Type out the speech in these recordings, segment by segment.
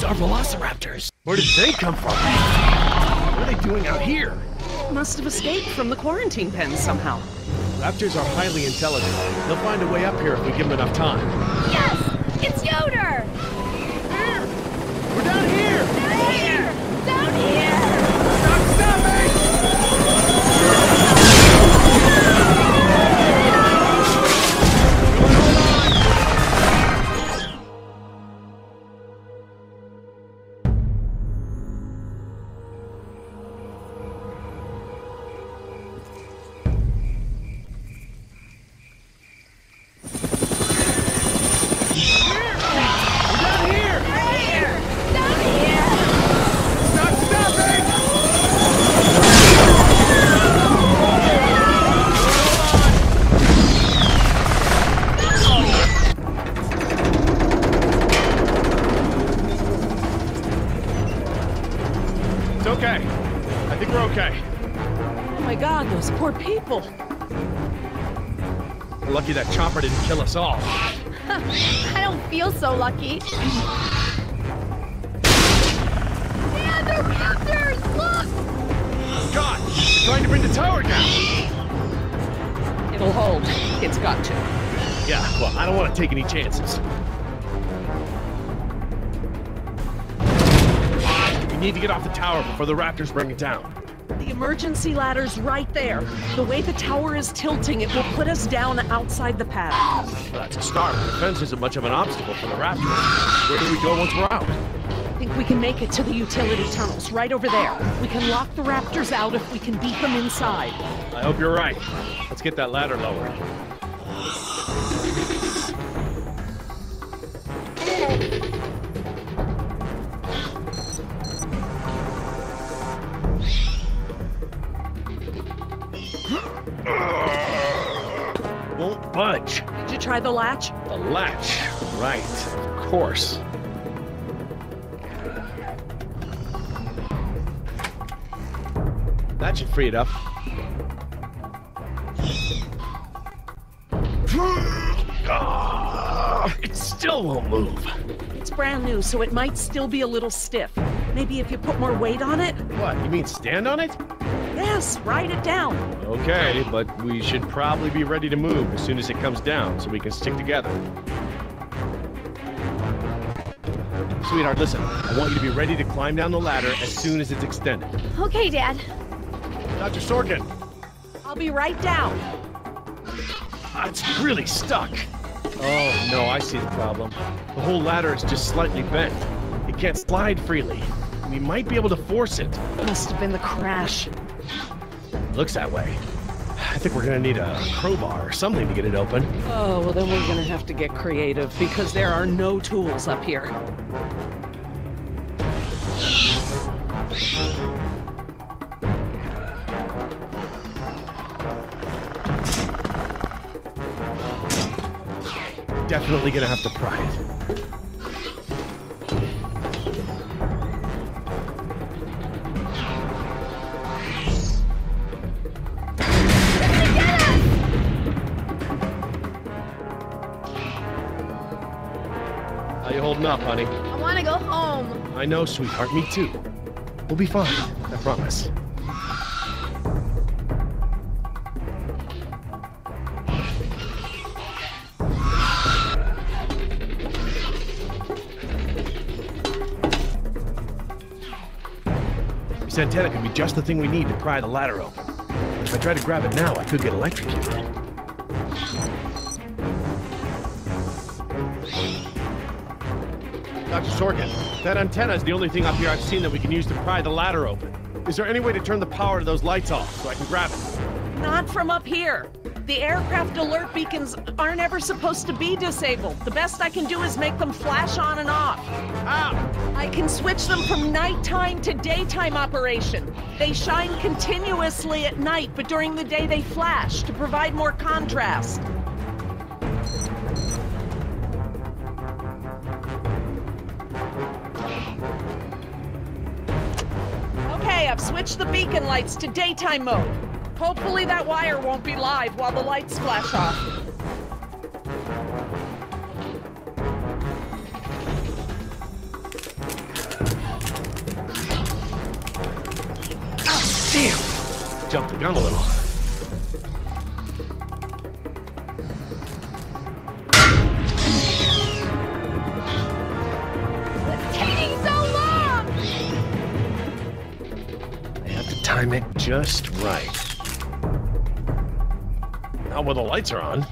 are velociraptors. Where did they come from? What are they doing out here? Must have escaped from the quarantine pen somehow. Raptors are highly intelligent. They'll find a way up here if we give them enough time. Yes! It's Yoder! Here! We're down here! Down here! Down here! Stop me! Poor people. We're lucky that chopper didn't kill us all. I don't feel so lucky. Dad, they're raptors! Look! God! They're trying to bring the tower down! It'll hold. It's got to. Yeah, well, I don't want to take any chances. We need to get off the tower before the raptors bring it down. The emergency ladder's right there. The way the tower is tilting, it will put us down outside the pad. Well, that's a start. The fence isn't much of an obstacle for the raptors. Where do we go once we're out? I think we can make it to the utility tunnels, right over there. We can lock the raptors out if we can beat them inside. I hope you're right. Let's get that ladder lowered. Won't budge. Did you try the latch? The latch. Right, of course. That should free it up. It still won't move. It's brand new, so it might still be a little stiff. Maybe if you put more weight on it? What, you mean stand on it? Yes, write it down. Okay, but we should probably be ready to move as soon as it comes down so we can stick together. Sweetheart, listen. I want you to be ready to climb down the ladder as soon as it's extended. Okay, Dad. Dr. Sorkin! I'll be right down. It's really stuck. Oh, no, I see the problem. The whole ladder is just slightly bent. It can't slide freely. We might be able to force it. Must have been the crash. Looks that way. I think we're gonna need a crowbar or something to get it open. Oh, well then we're gonna have to get creative because there are no tools up here. Definitely gonna have to pry it. How you holding up, honey? I want to go home. I know, sweetheart. Me too. We'll be fine. I promise. This antenna could be just the thing we need to pry the ladder open. If I try to grab it now, I could get electrocuted. Dr. Sorkin, that antenna is the only thing up here I've seen that we can use to pry the ladder open. Is there any way to turn the power to those lights off so I can grab it? Not from up here. The aircraft alert beacons aren't ever supposed to be disabled. The best I can do is make them flash on and off. How? I can switch them from nighttime to daytime operation. They shine continuously at night, but during the day they flash to provide more contrast. Okay, I've switched the beacon lights to daytime mode. Hopefully that wire won't be live while the lights flash off. jumped the gun a little. It's taking so long! I have to time it just right. Not when the lights are on.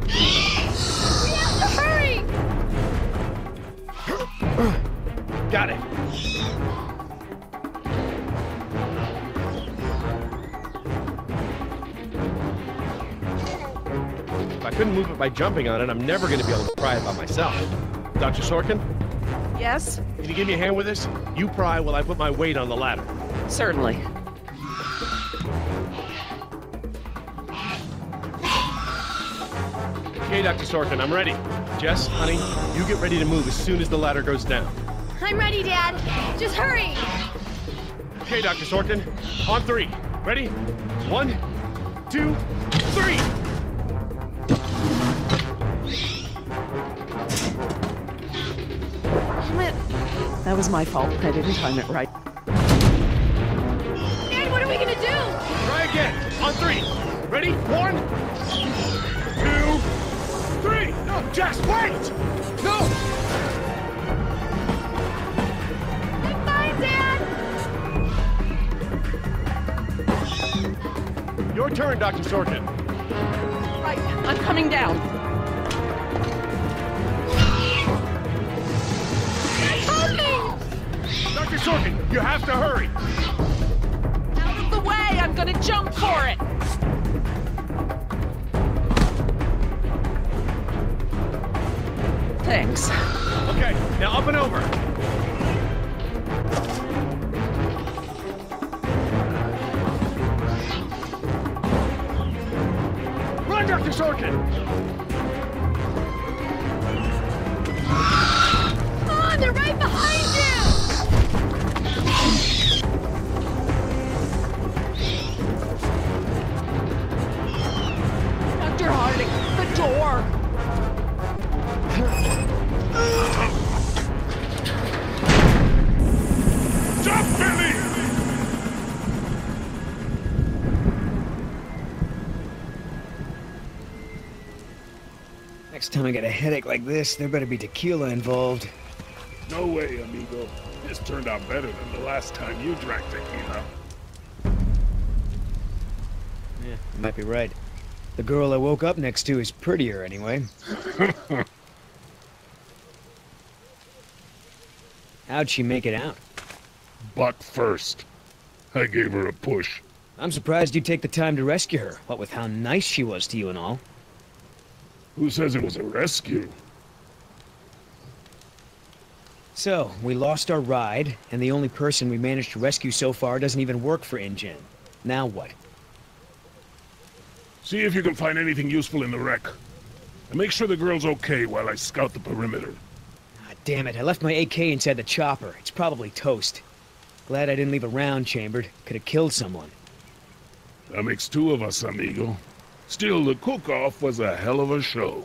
We have to hurry! Got it. If I couldn't move it by jumping on it, I'm never going to be able to pry it by myself. Dr. Sorkin, Yes? can you give me a hand with this? You pry while I put my weight on the ladder. Certainly. Okay, Dr. Sorkin, I'm ready. Jess, honey, you get ready to move as soon as the ladder goes down. I'm ready, Dad. Just hurry! Okay, Dr. Sorkin, on 3. Ready? 1, 2, 3! Damn it. That was my fault. I didn't time it right. Dad, what are we gonna do? Try again, on 3. Ready? 1, 2, 3! No, Jess, wait! No! I'm fine, Dad! Your turn, Dr. Sorkin. Right, I'm coming down. Dr. Sorkin, you have to hurry! Out of the way! I'm gonna jump for it! Thanks. Okay, now up and over. Run, Dr. Sorkin! Come on, they're right behind you! Dr. Harding, the door! Jump, Billy! Next time I get a headache like this, there better be tequila involved. No way, amigo. This turned out better than the last time you drank tequila. Yeah, you might be right. The girl I woke up next to is prettier anyway. How'd she make it out? Butt first. I gave her a push. I'm surprised you take the time to rescue her, what with how nice she was to you and all. Who says it was a rescue? So, we lost our ride, and the only person we managed to rescue so far doesn't even work for InGen. Now what? See if you can find anything useful in the wreck. And make sure the girl's okay while I scout the perimeter. Ah, damn it, I left my AK inside the chopper. It's probably toast. Glad I didn't leave a round chambered. Could have killed someone. That makes 2 of us, amigo. Still, the cook-off was a hell of a show.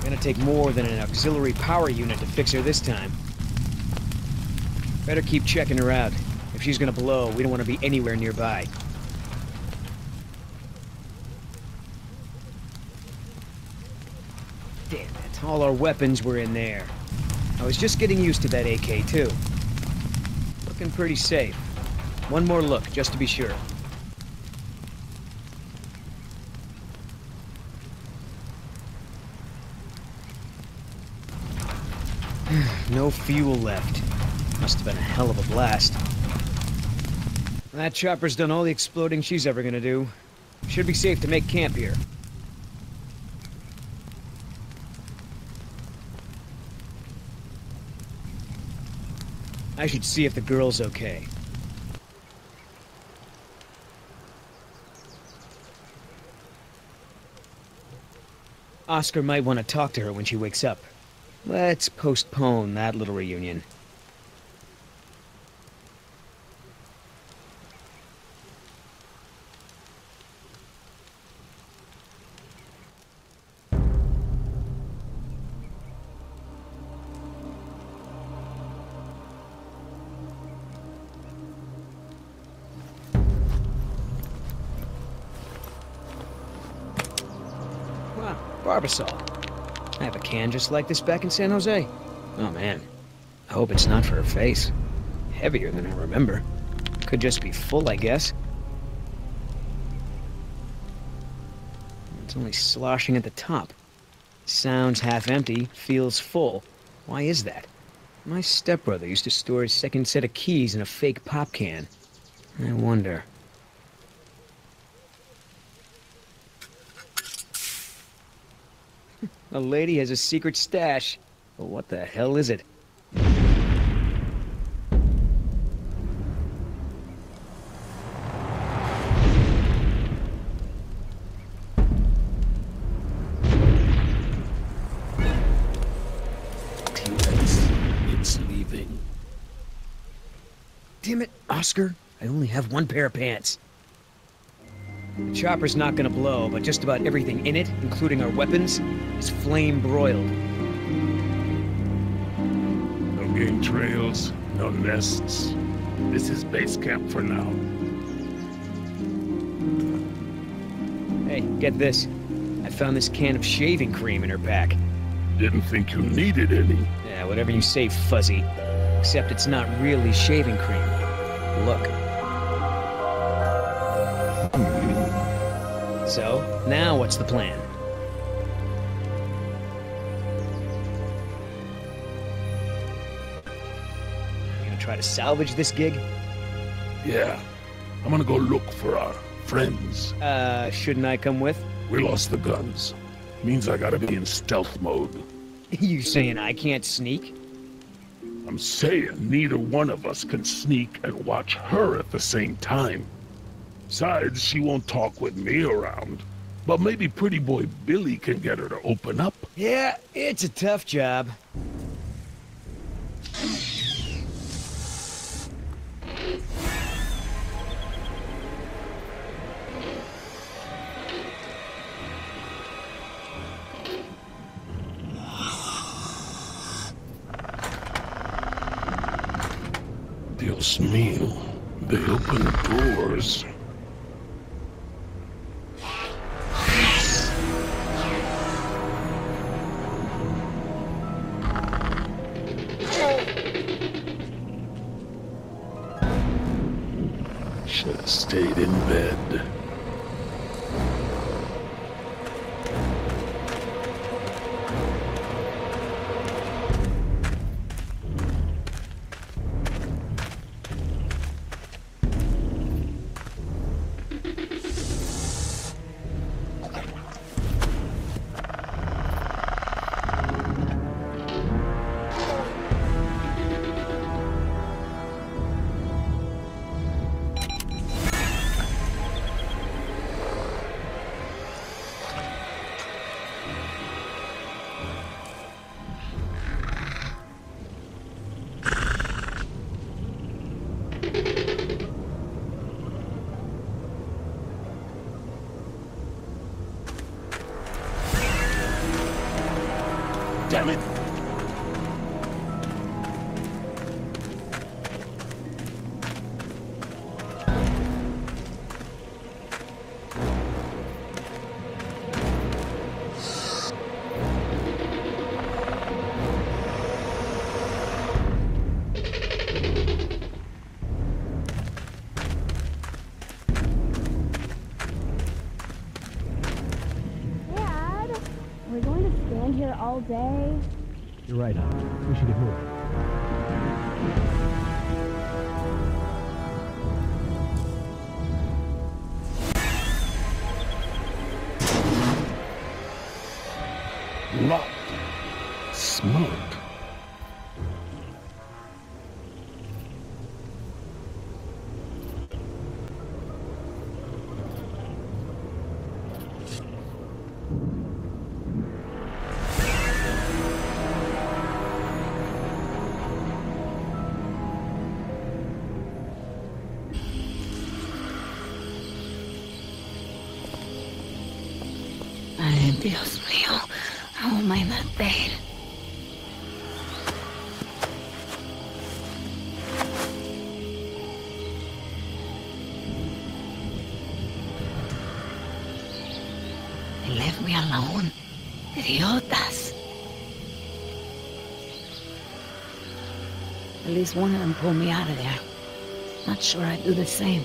Gonna take more than an auxiliary power unit to fix her this time. Better keep checking her out. If she's gonna blow, we don't want to be anywhere nearby. Damn it, all our weapons were in there. I was just getting used to that AK, too. Looking pretty safe. One more look, just to be sure. No fuel left. Must have been a hell of a blast. That chopper's done all the exploding she's ever gonna do. Should be safe to make camp here. I should see if the girl's okay. Oscar might want to talk to her when she wakes up. Let's postpone that little reunion. Barbasol. I have a can just like this back in San Jose. Oh man, I hope it's not for her face. Heavier than I remember. Could just be full, I guess. It's only sloshing at the top. Sounds half empty, feels full. Why is that? My stepbrother used to store his second set of keys in a fake pop can. I wonder. A lady has a secret stash. But what the hell is it? It's leaving. Damn it, Oscar. I only have one pair of pants. The chopper's not gonna blow, but just about everything in it, including our weapons, is flame broiled. No game trails, no nests. This is base camp for now. Hey, get this. I found this can of shaving cream in her pack. Didn't think you needed any. Yeah, whatever you say, Fuzzy. Except it's not really shaving cream. Look. So, now what's the plan? You gonna try to salvage this gig? Yeah. I'm gonna go look for our friends. Shouldn't I come with? We lost the guns. Means I gotta be in stealth mode. You saying I can't sneak? I'm saying neither one of us can sneak and watch her at the same time. Besides, she won't talk with me around. But maybe pretty boy Billy can get her to open up. Yeah, it's a tough job. Dios mío, they open doors. Should have stayed in bed. Damn it! Dad, we're going to stand here all day. You're right, we should get moving. Locked. Smart. Ay, Dios mío, how am I not dead? They left me alone. Idiotas. At least one of them pulled me out of there. Not sure I'd do the same.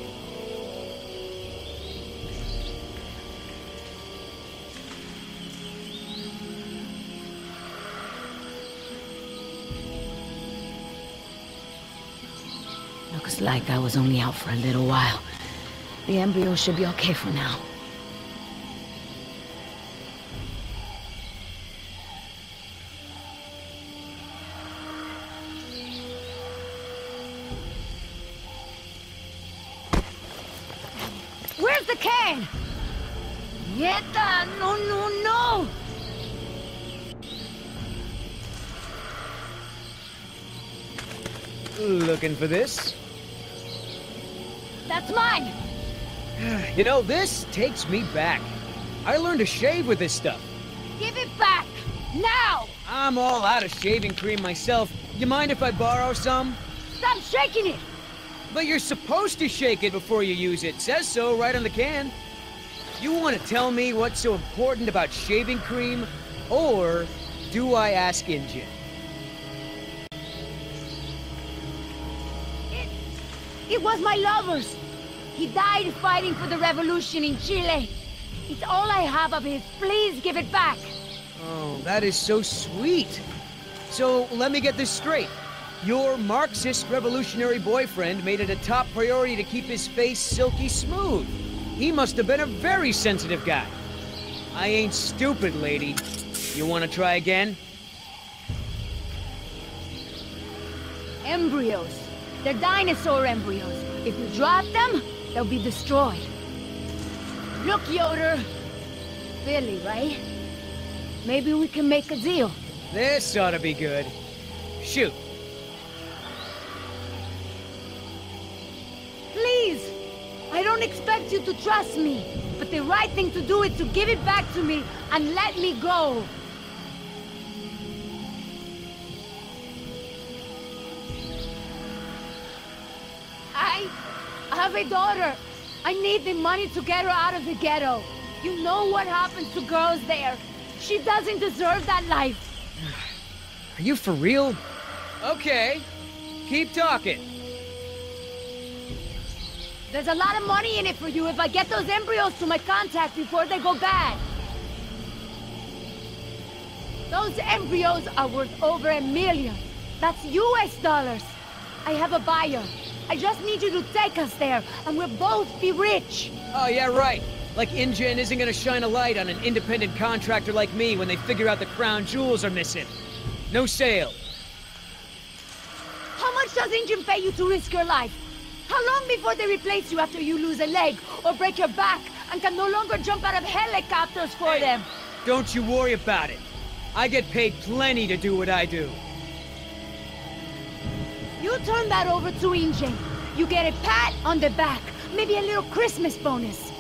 Looks like I was only out for a little while. The embryo should be okay for now. Where's the can? Nieta, no, no, no! Looking for this? That's mine! You know, this takes me back. I learned to shave with this stuff. Give it back! Now! I'm all out of shaving cream myself. You mind if I borrow some? Stop shaking it! But you're supposed to shake it before you use it. Says so right on the can. You want to tell me what's so important about shaving cream? Or do I ask Injun? It was my lover's. He died fighting for the revolution in Chile. It's all I have of his. Please give it back. Oh, that is so sweet. So, let me get this straight. Your Marxist revolutionary boyfriend made it a top priority to keep his face silky smooth. He must have been a very sensitive guy. I ain't stupid, lady. You want to try again? Embryos. They're dinosaur embryos. If you drop them, they'll be destroyed. Look, Yoder. Billy, right? Maybe we can make a deal. This ought to be good. Shoot. Please! I don't expect you to trust me, but the right thing to do is to give it back to me and let me go. I have a daughter. I need the money to get her out of the ghetto. You know what happens to girls there. She doesn't deserve that life. Are you for real? Okay. Keep talking. There's a lot of money in it for you if I get those embryos to my contact before they go bad. Those embryos are worth over $1 million. That's US dollars. I have a buyer. I just need you to take us there, and we'll both be rich. Oh, yeah, right. Like InGen isn't gonna shine a light on an independent contractor like me when they figure out the crown jewels are missing. No sale. How much does InGen pay you to risk your life? How long before they replace you after you lose a leg or break your back and can no longer jump out of helicopters for them? Don't you worry about it. I get paid plenty to do what I do. You turn that over to InGen. You get a pat on the back, maybe a little Christmas bonus.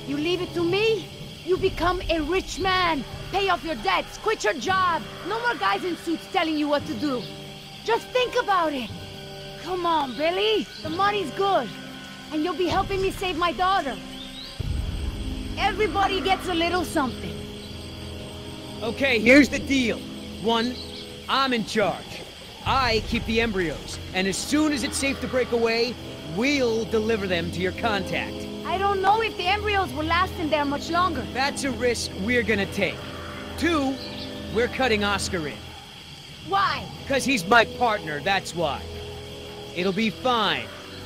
You leave it to me, you become a rich man. Pay off your debts, quit your job. No more guys in suits telling you what to do. Just think about it. Come on, Billy. The money's good. And you'll be helping me save my daughter. Everybody gets a little something. Okay, here's the deal. 1, I'm in charge. I keep the embryos, and as soon as it's safe to break away, we'll deliver them to your contact. I don't know if the embryos will last in there much longer. That's a risk we're gonna take. 2, we're cutting Oscar in. Why? 'Cause he's my partner, that's why. It'll be fine.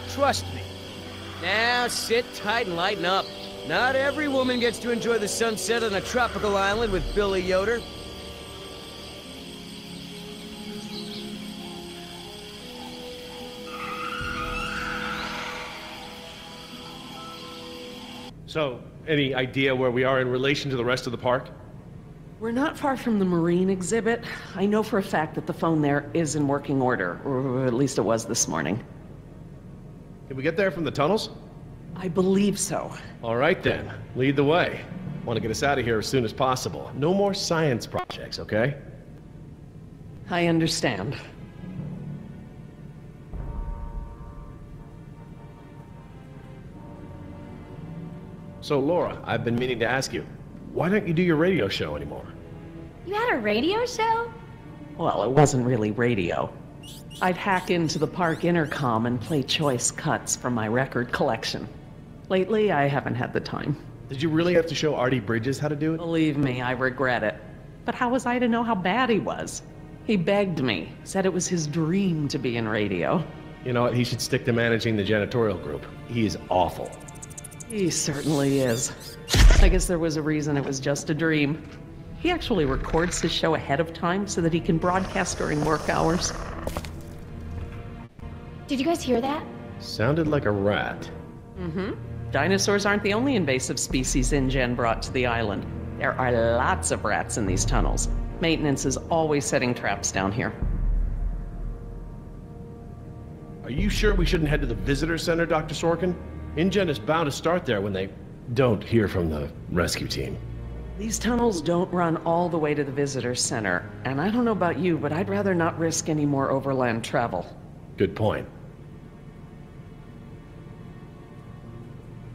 Trust me. Now sit tight and lighten up. Not every woman gets to enjoy the sunset on a tropical island with Billy Yoder. So, any idea where we are in relation to the rest of the park? We're not far from the marine exhibit. I know for a fact that the phone there is in working order, or at least it was this morning. Can we get there from the tunnels? I believe so. All right then, lead the way. Want to get us out of here as soon as possible. No more science projects, okay? I understand. So Laura, I've been meaning to ask you, why don't you do your radio show anymore? You had a radio show? Well, it wasn't really radio. I'd hack into the park intercom and play choice cuts from my record collection. Lately, I haven't had the time. Did you really have to show Artie Bridges how to do it? Believe me, I regret it. But how was I to know how bad he was? He begged me, said it was his dream to be in radio. You know what? He should stick to managing the janitorial group. He is awful. He certainly is. I guess there was a reason it was just a dream. He actually records his show ahead of time so that he can broadcast during work hours. Did you guys hear that? Sounded like a rat. Mm-hmm. Dinosaurs aren't the only invasive species InGen brought to the island. There are lots of rats in these tunnels. Maintenance is always setting traps down here. Are you sure we shouldn't head to the visitor center, Dr. Sorkin? InGen is bound to start there when they don't hear from the rescue team. These tunnels don't run all the way to the visitor center, and I don't know about you, but I'd rather not risk any more overland travel. Good point.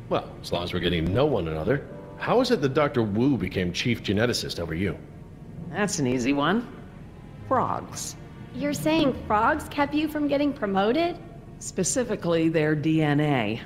Well, as long as we're getting to know one another, how is it that Dr. Wu became chief geneticist over you? That's an easy one. Frogs. You're saying frogs kept you from getting promoted? Specifically, their DNA.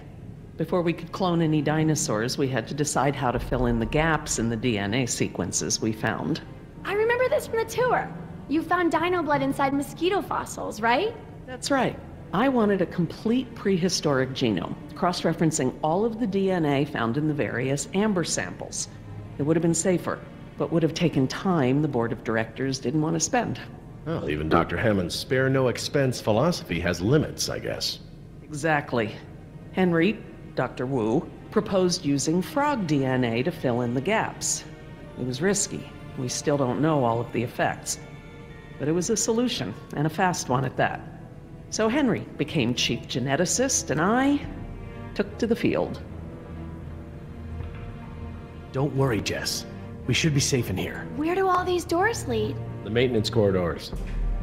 Before we could clone any dinosaurs, we had to decide how to fill in the gaps in the DNA sequences we found. I remember this from the tour. You found dino blood inside mosquito fossils, right? That's right. I wanted a complete prehistoric genome, cross-referencing all of the DNA found in the various amber samples. It would have been safer, but would have taken time the board of directors didn't want to spend. Well, even Dr. Hammond's spare no expense philosophy has limits, I guess. Exactly. Henry, Dr. Wu, proposed using frog DNA to fill in the gaps. It was risky. We still don't know all of the effects. But it was a solution, and a fast one at that. So Henry became chief geneticist, and I took to the field. Don't worry, Jess. We should be safe in here. Where do all these doors lead? The maintenance corridors.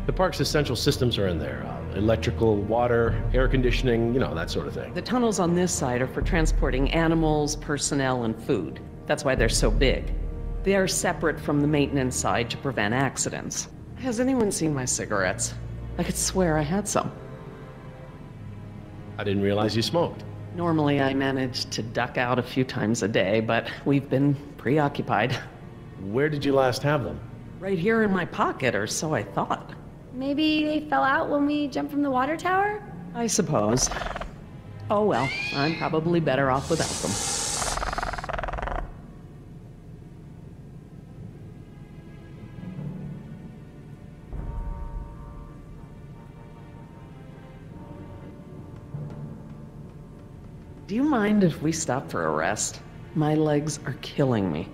The park's essential systems are in there. Electrical, water, air conditioning, you know, that sort of thing. The tunnels on this side are for transporting animals, personnel, and food. That's why they're so big. They are separate from the maintenance side to prevent accidents. Has anyone seen my cigarettes? I could swear I had some. I didn't realize you smoked. Normally I manage to duck out a few times a day, but we've been preoccupied. Where did you last have them? Right here in my pocket, or so I thought. Maybe they fell out when we jumped from the water tower? I suppose. Oh well, I'm probably better off without them. Do you mind if we stop for a rest? My legs are killing me.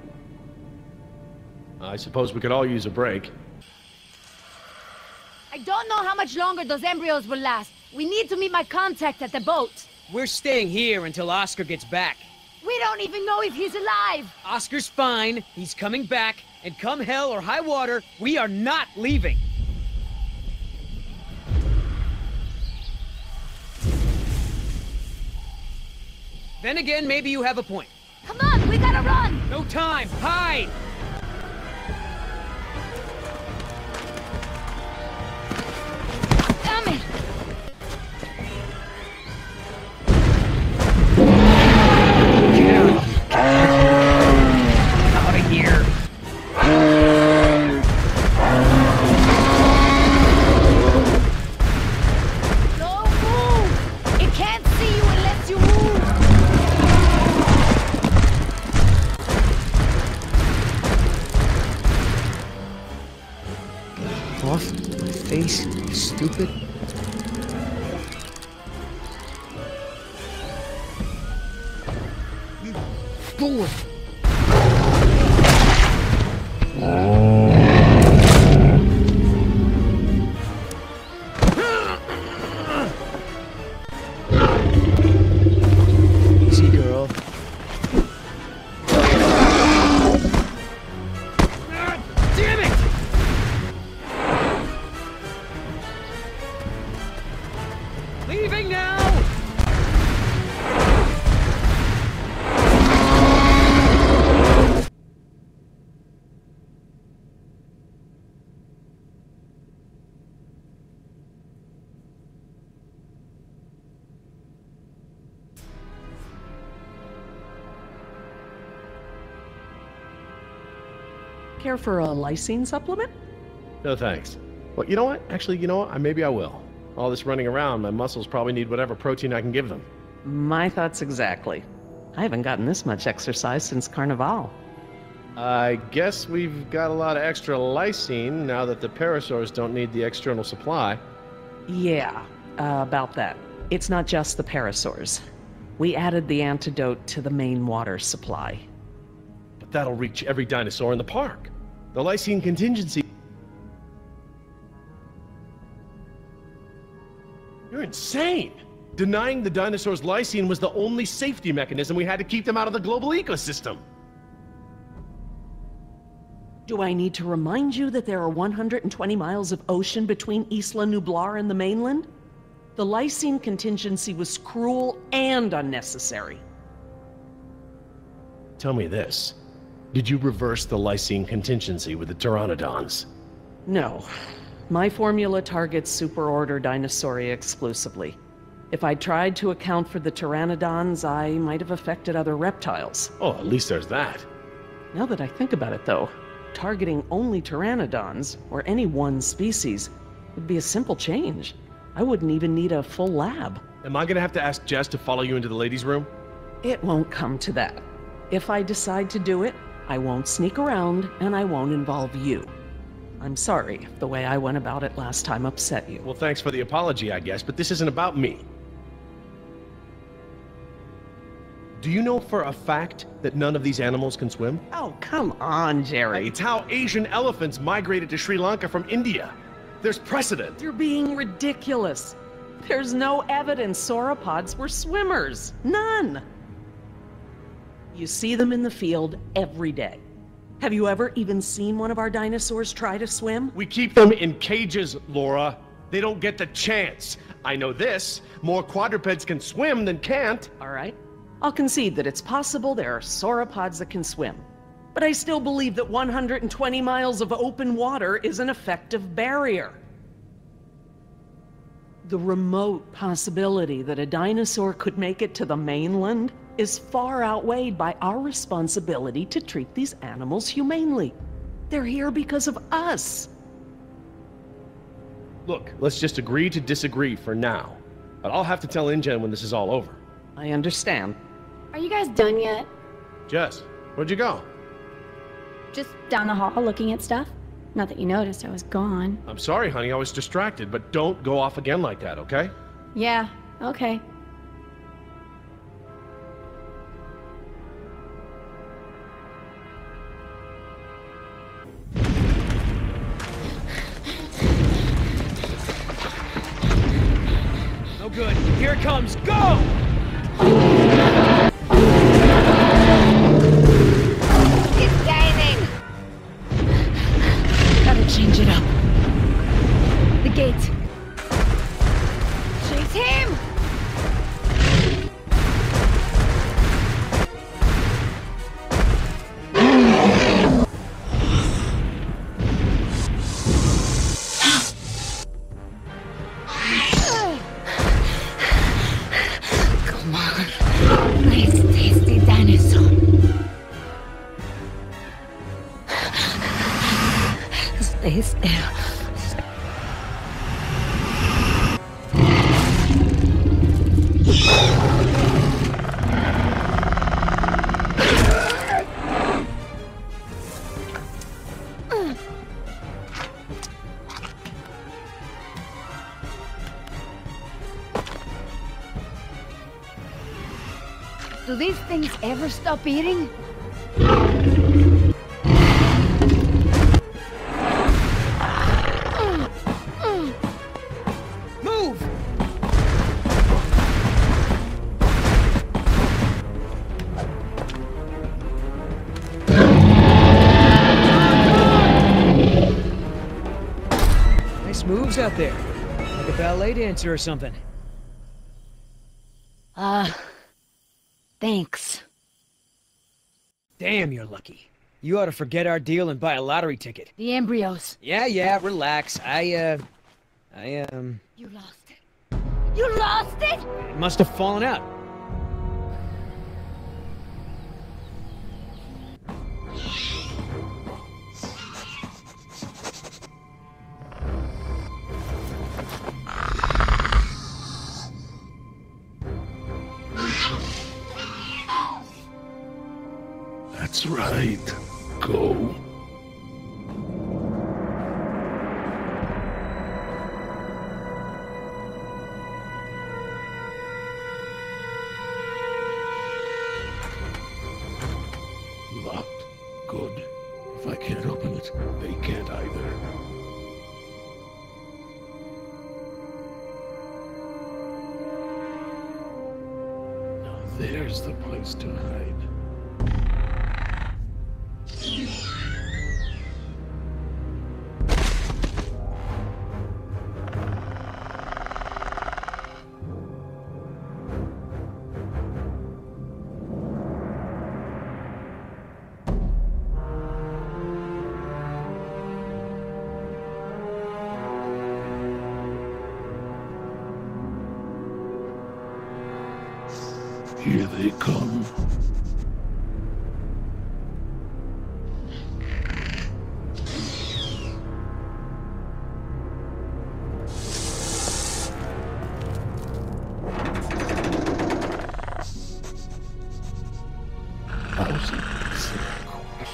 I suppose we could all use a break. I don't know how much longer those embryos will last. We need to meet my contact at the boat. We're staying here until Oscar gets back. We don't even know if he's alive. Oscar's fine, he's coming back, and come hell or high water, we are not leaving. Then again, maybe you have a point. Come on, we gotta run. No time, hide! Damn it. Out of here! Don't move. It can't see you unless you move. Off my face, you stupid. You fool! Easy, girl. Damn it! Leaving now! Care for a lysine supplement? No thanks. Well, you know what? Actually, you know what? Maybe I will. All this running around, my muscles probably need whatever protein I can give them. My thoughts exactly. I haven't gotten this much exercise since Carnival. I guess we've got a lot of extra lysine now that the parasaurs don't need the external supply. Yeah, about that. It's not just the parasaurs. We added the antidote to the main water supply. But that'll reach every dinosaur in the park. The lysine contingency... You're insane! Denying the dinosaurs lysine was the only safety mechanism we had to keep them out of the global ecosystem. Do I need to remind you that there are 120 miles of ocean between Isla Nublar and the mainland? The lysine contingency was cruel and unnecessary. Tell me this. Did you reverse the lysine contingency with the pteranodons? No. My formula targets superorder Dinosauria exclusively. If I'd tried to account for the pteranodons, I might have affected other reptiles. Oh, at least there's that. Now that I think about it, though, targeting only pteranodons, or any one species, would be a simple change. I wouldn't even need a full lab. Am I gonna have to ask Jess to follow you into the ladies' room? It won't come to that. If I decide to do it, I won't sneak around, and I won't involve you. I'm sorry if the way I went about it last time upset you. Well, thanks for the apology, I guess, but this isn't about me. Do you know for a fact that none of these animals can swim? Oh, come on, Jerry. It's how Asian elephants migrated to Sri Lanka from India. There's precedent. You're being ridiculous. There's no evidence sauropods were swimmers. None. You see them in the field every day. Have you ever even seen one of our dinosaurs try to swim? We keep them in cages, Laura. They don't get the chance. I know this. More quadrupeds can swim than can't. All right. I'll concede that it's possible there are sauropods that can swim. But I still believe that 120 miles of open water is an effective barrier. The remote possibility that a dinosaur could make it to the mainland is far outweighed by our responsibility to treat these animals humanely. They're here because of us. Look, let's just agree to disagree for now. But I'll have to tell InGen when this is all over. I understand. Are you guys done yet? Jess, where'd you go? Just down the hall looking at stuff? Not that you noticed I was gone. I'm sorry, honey, I was distracted, but don't go off again like that, okay? Yeah, okay. No good. Here it comes. Go! It's gaining! Gotta change it up. The gate. Chase him! Come on. Nice, tasty dinosaur. Stay still. Do these things ever stop eating? Move! Nice moves out there. Like a ballet dancer or something. Thanks. Damn, you're lucky. You ought to forget our deal and buy a lottery ticket. The embryos. Yeah, relax. You lost it. You lost it? It must have fallen out. That's right. Go. Locked. Good. If I can't open it, they can't either. Now there's the place to hide. Here they come.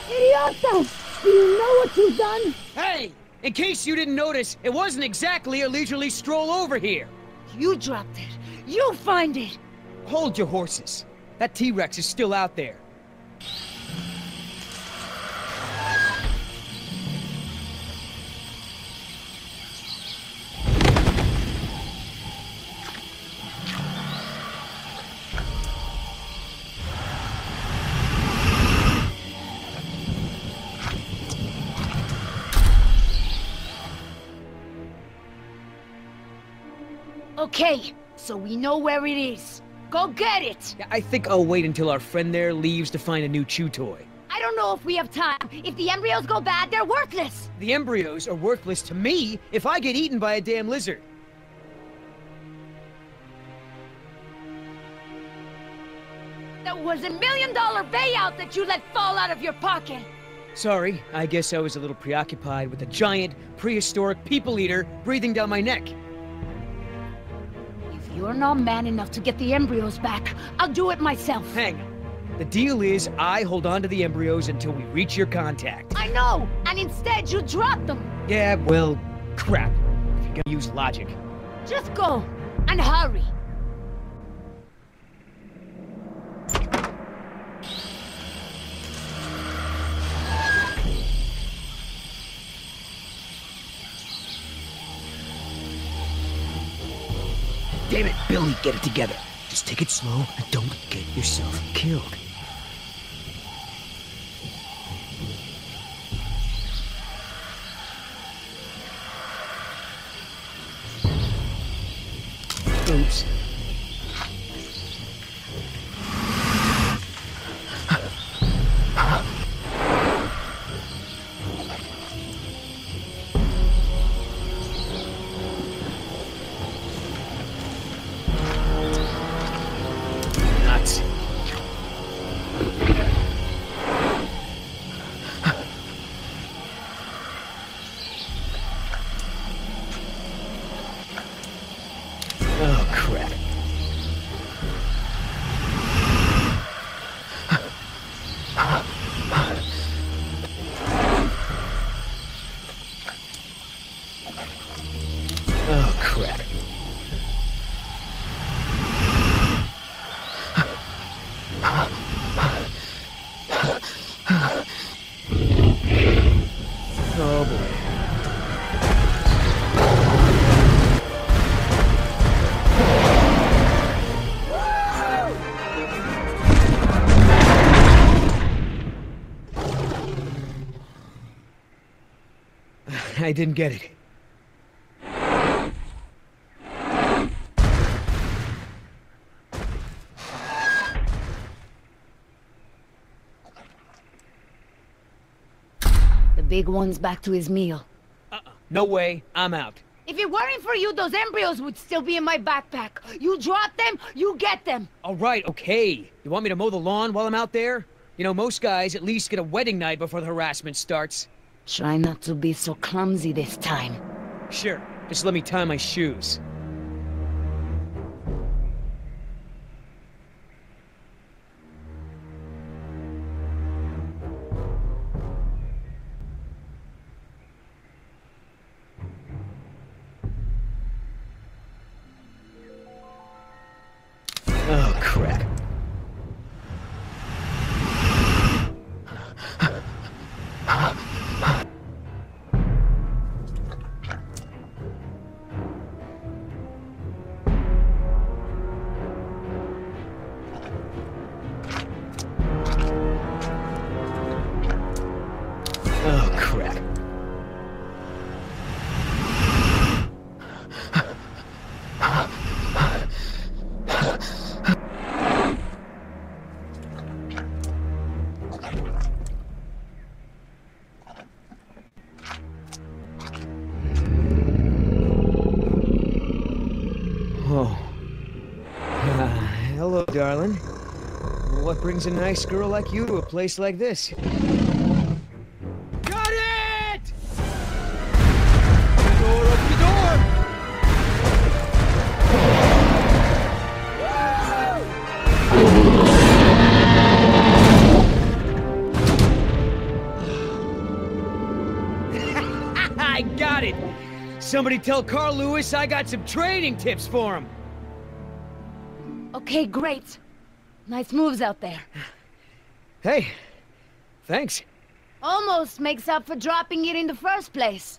Idiota! Do you know what you've done? Hey! In case you didn't notice, it wasn't exactly a leisurely stroll over here. You dropped it. You find it. Hold your horses. That T-Rex is still out there. Okay, so we know where it is. Go get it! Yeah, I think I'll wait until our friend there leaves to find a new chew toy. I don't know if we have time. If the embryos go bad, they're worthless! The embryos are worthless to me if I get eaten by a damn lizard. That was $1 million payout that you let fall out of your pocket! Sorry, I guess I was a little preoccupied with a giant, prehistoric people-eater breathing down my neck. If you're not man enough to get the embryos back, I'll do it myself. Hang on. The deal is I hold on to the embryos until we reach your contact. I know! And instead you drop them! Yeah, well, crap. If you're gonna use logic. Just go! And hurry! Damn it, Billy, get it together. Just take it slow and don't get yourself killed. Oops. Nuts. Oh, crap. Oh, crap. Oh, boy. I didn't get it. The big one's back to his meal. No way, I'm out. If it weren't for you, those embryos would still be in my backpack. You drop them, you get them. All right, okay. You want me to mow the lawn while I'm out there? You know, most guys at least get a wedding night before the harassment starts. Try not to be so clumsy this time. Sure, just let me tie my shoes. Oh, crap. Oh, crap. Oh. Hello, darling. What brings a nice girl like you to a place like this? Got it! Open the door! I got it! Somebody tell Carl Lewis I got some trading tips for him! Okay, great. Nice moves out there. Hey, thanks. Almost makes up for dropping it in the first place.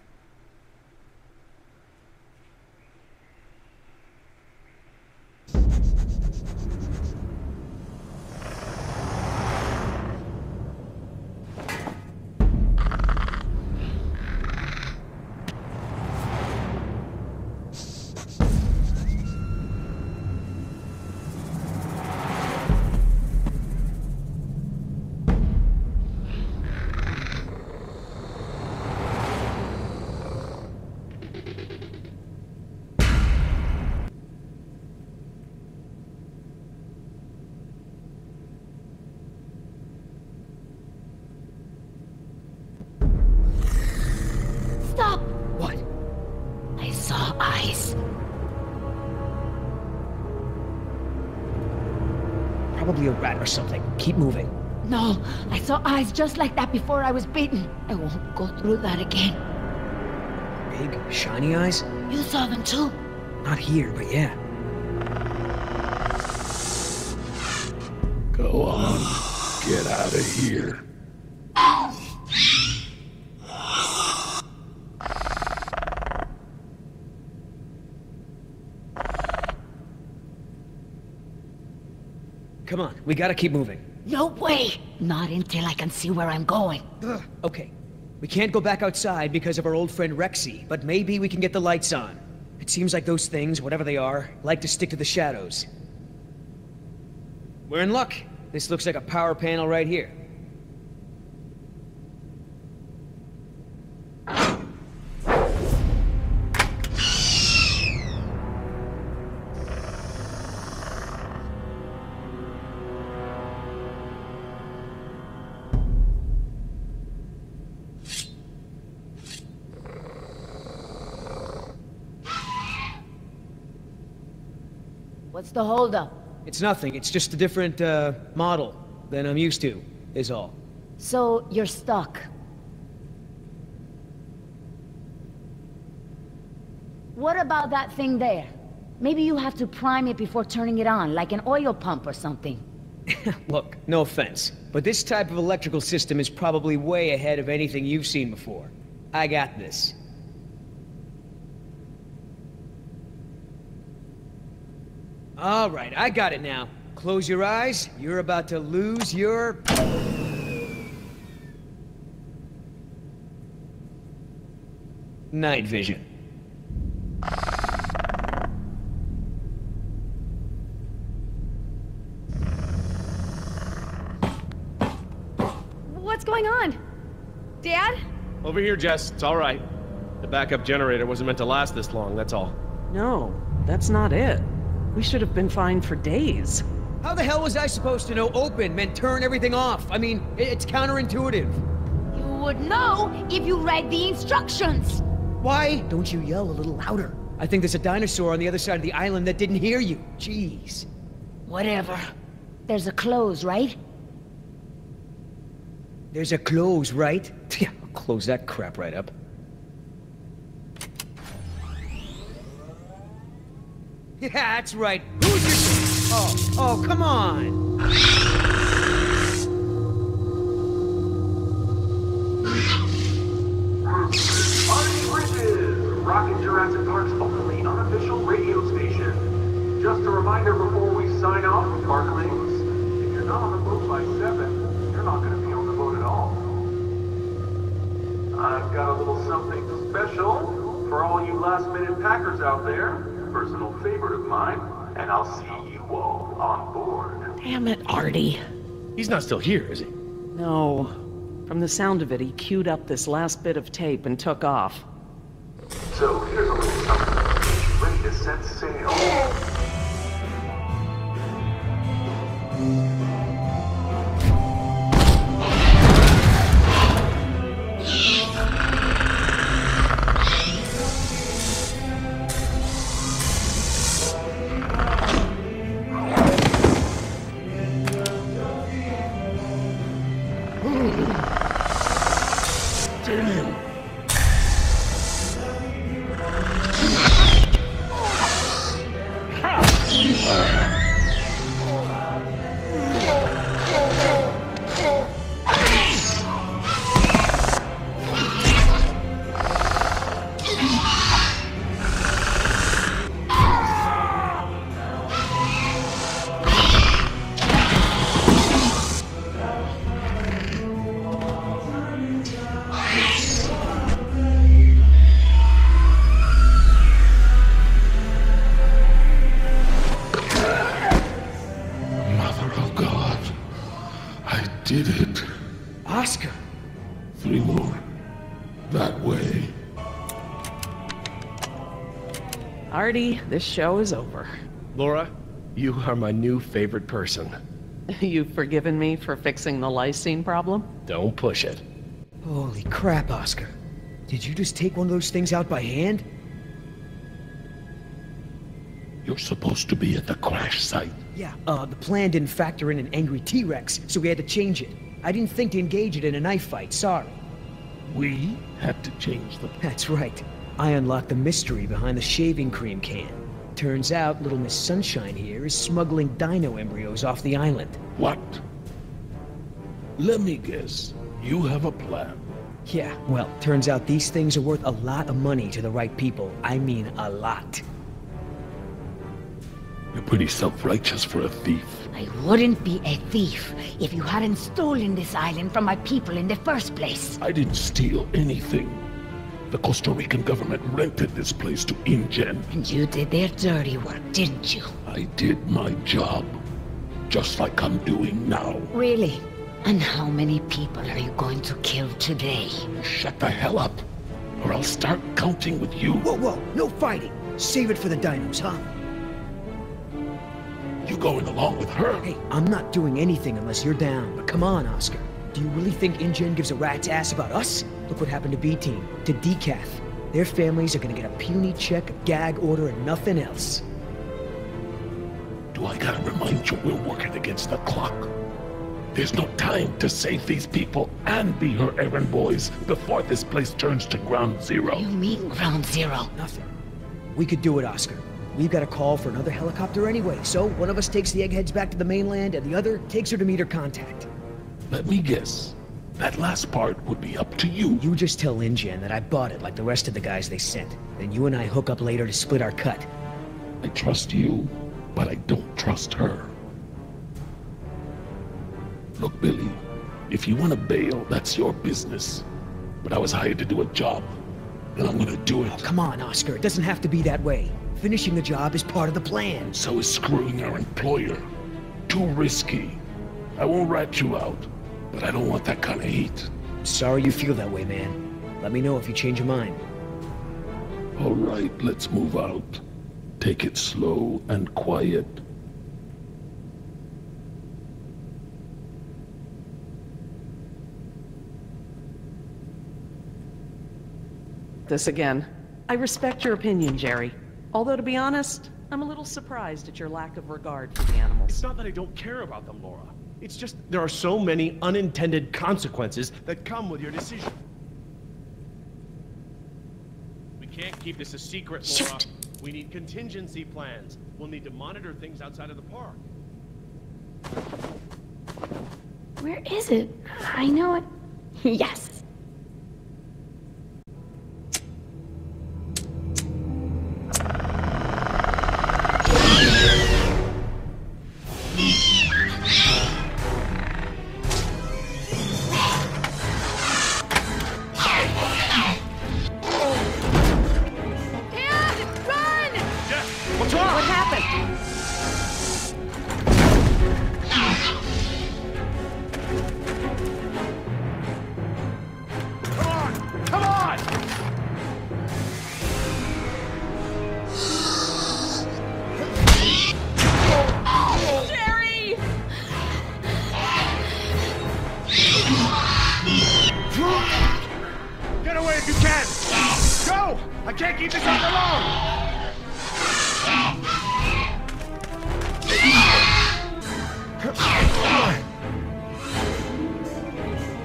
Stop! What? I saw eyes. Probably a rat or something. Keep moving. No, I saw eyes just like that before I was bitten. I won't go through that again. Big, shiny eyes? You saw them too? Not here, but yeah. Go on. Get out of here. Come on, we gotta keep moving. No way! Not until I can see where I'm going. Okay, we can't go back outside because of our old friend Rexy, but maybe we can get the lights on. It seems like those things, whatever they are, like to stick to the shadows. We're in luck. This looks like a power panel right here. What's the holdup? It's nothing, it's just a different, model than I'm used to, is all. So, you're stuck. What about that thing there? Maybe you have to prime it before turning it on, like an oil pump or something. Look, no offense, but this type of electrical system is probably way ahead of anything you've seen before. I got this. All right, I got it now. Close your eyes. You're about to lose your... night vision. What's going on? Dad? Over here, Jess. It's all right. The backup generator wasn't meant to last this long, that's all. No, that's not it. We should have been fine for days. How the hell was I supposed to know open meant turn everything off? I mean, it's counterintuitive. You would know if you read the instructions! Why don't you yell a little louder? I think there's a dinosaur on the other side of the island that didn't hear you. Jeez. Whatever. There's a close, right? There's a close, right? Yeah, I'll close that crap right up. Yeah, that's right. Who's your... Oh, come on! Rockin' Jurassic Park's only unofficial radio station. Just a reminder before we sign off, Parklings, if you're not on the boat by 7, you're not going to be on the boat at all. I've got a little something special for all you last-minute packers out there. Personal favorite of mine, and I'll see you all on board. Damn it, Artie. He's not still here, is he? No. From the sound of it, he queued up this last bit of tape and took off. So here's a little something. Ready to set sail. Did it. Oscar! 3 more. That way. Artie, this show is over. Laura, you are my new favorite person. You've forgiven me for fixing the lysine problem? Don't push it. Holy crap, Oscar. Did you just take one of those things out by hand? You're supposed to be at the crash site. Yeah, the plan didn't factor in an angry T-Rex, so we had to change it. I didn't think to engage it in a knife fight, sorry. We had to change the... That's right. I unlocked the mystery behind the shaving cream can. Turns out little Miss Sunshine here is smuggling dino embryos off the island. What? Let me guess. You have a plan. Yeah, well, turns out these things are worth a lot of money to the right people. I mean, a lot. You're pretty self-righteous for a thief. I wouldn't be a thief if you hadn't stolen this island from my people in the first place. I didn't steal anything. The Costa Rican government rented this place to InGen. And you did their dirty work, didn't you? I did my job. Just like I'm doing now. Really? And how many people are you going to kill today? Shut the hell up, or I'll start counting with you. Whoa, no fighting. Save it for the dinos, huh? You going along with her? Hey, I'm not doing anything unless you're down. But come on, Oscar. Do you really think InGen gives a rat's ass about us? Look what happened to B-Team, to Decaf. Their families are gonna get a puny check, a gag order, and nothing else. Do I gotta remind you we're working against the clock? There's no time to save these people and be her errand boys before this place turns to ground zero. You mean ground zero? Nothing. We could do it, Oscar. We've got a call for another helicopter anyway, so one of us takes the eggheads back to the mainland and the other takes her to meet her contact. Let me guess. That last part would be up to you. You just tell InGen that I bought it like the rest of the guys they sent. Then you and I hook up later to split our cut. I trust you, but I don't trust her. Look, Billy, if you want to bail, that's your business. But I was hired to do a job, and I'm gonna do it. Oh, come on, Oscar. It doesn't have to be that way. Finishing the job is part of the plan. So is screwing our employer. Too risky. I won't rat you out, but I don't want that kind of heat. Sorry you feel that way, man. Let me know if you change your mind. All right, let's move out. Take it slow and quiet. This again. I respect your opinion, Jerry. Although, to be honest, I'm a little surprised at your lack of regard for the animals. It's not that I don't care about them, Laura. It's just there are so many unintended consequences that come with your decision. We can't keep this a secret, Laura. Shoot! We need contingency plans. We'll need to monitor things outside of the park. Where is it? I know it. Yes. Get away if you can! Go! I can't keep this up for long!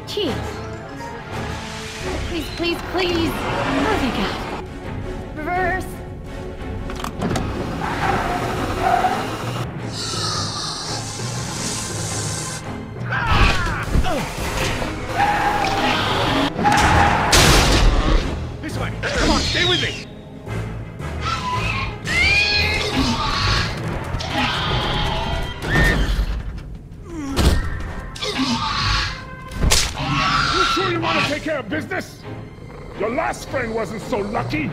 Gee. Please, please, please. Oh my God. Reverse. This way! Come on, stay with me! You sure you want to take care of business? Your last friend wasn't so lucky.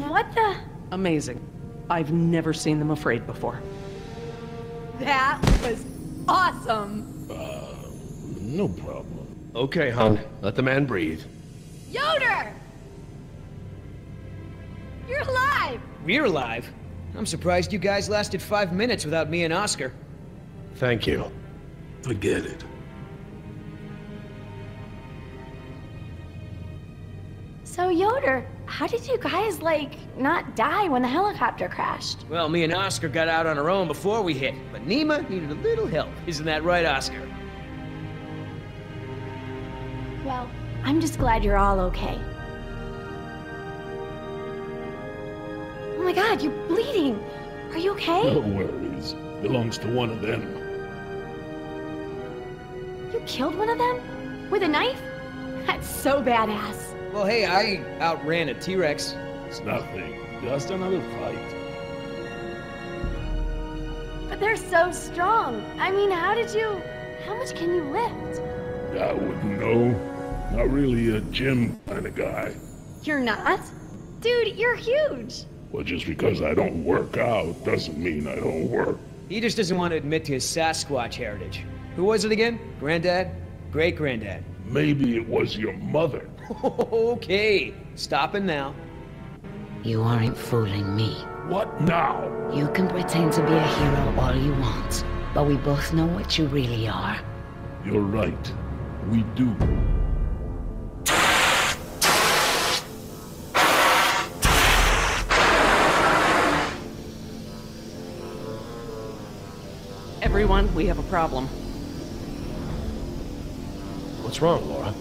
What the? Amazing. I've never seen them afraid before. That was awesome! No problem. Okay, hon. Let the man breathe. Yoder! You're alive! We're alive. I'm surprised you guys lasted 5 minutes without me and Oscar. Thank you. Forget it. So, Yoder, how did you guys, not die when the helicopter crashed? Well, me and Oscar got out on our own before we hit, but Nima needed a little help. Isn't that right, Oscar? Well, I'm just glad you're all okay. Oh my God, you're bleeding. Are you okay? No worries. Belongs to one of them. You killed one of them? With a knife? That's so badass. Well, hey, I outran a T-Rex. It's nothing. Just another fight. But they're so strong. I mean, how much can you lift? I wouldn't know. Not really a gym kind of guy. You're not? Dude, you're huge. Well, just because I don't work out doesn't mean I don't work. He just doesn't want to admit to his Sasquatch heritage. Who was it again? Granddad? Great-granddad? Maybe it was your mother. Okay, stopping now. You aren't fooling me. What now? You can pretend to be a hero all you want, but we both know what you really are. You're right. We do. Everyone, we have a problem. What's wrong, Laura?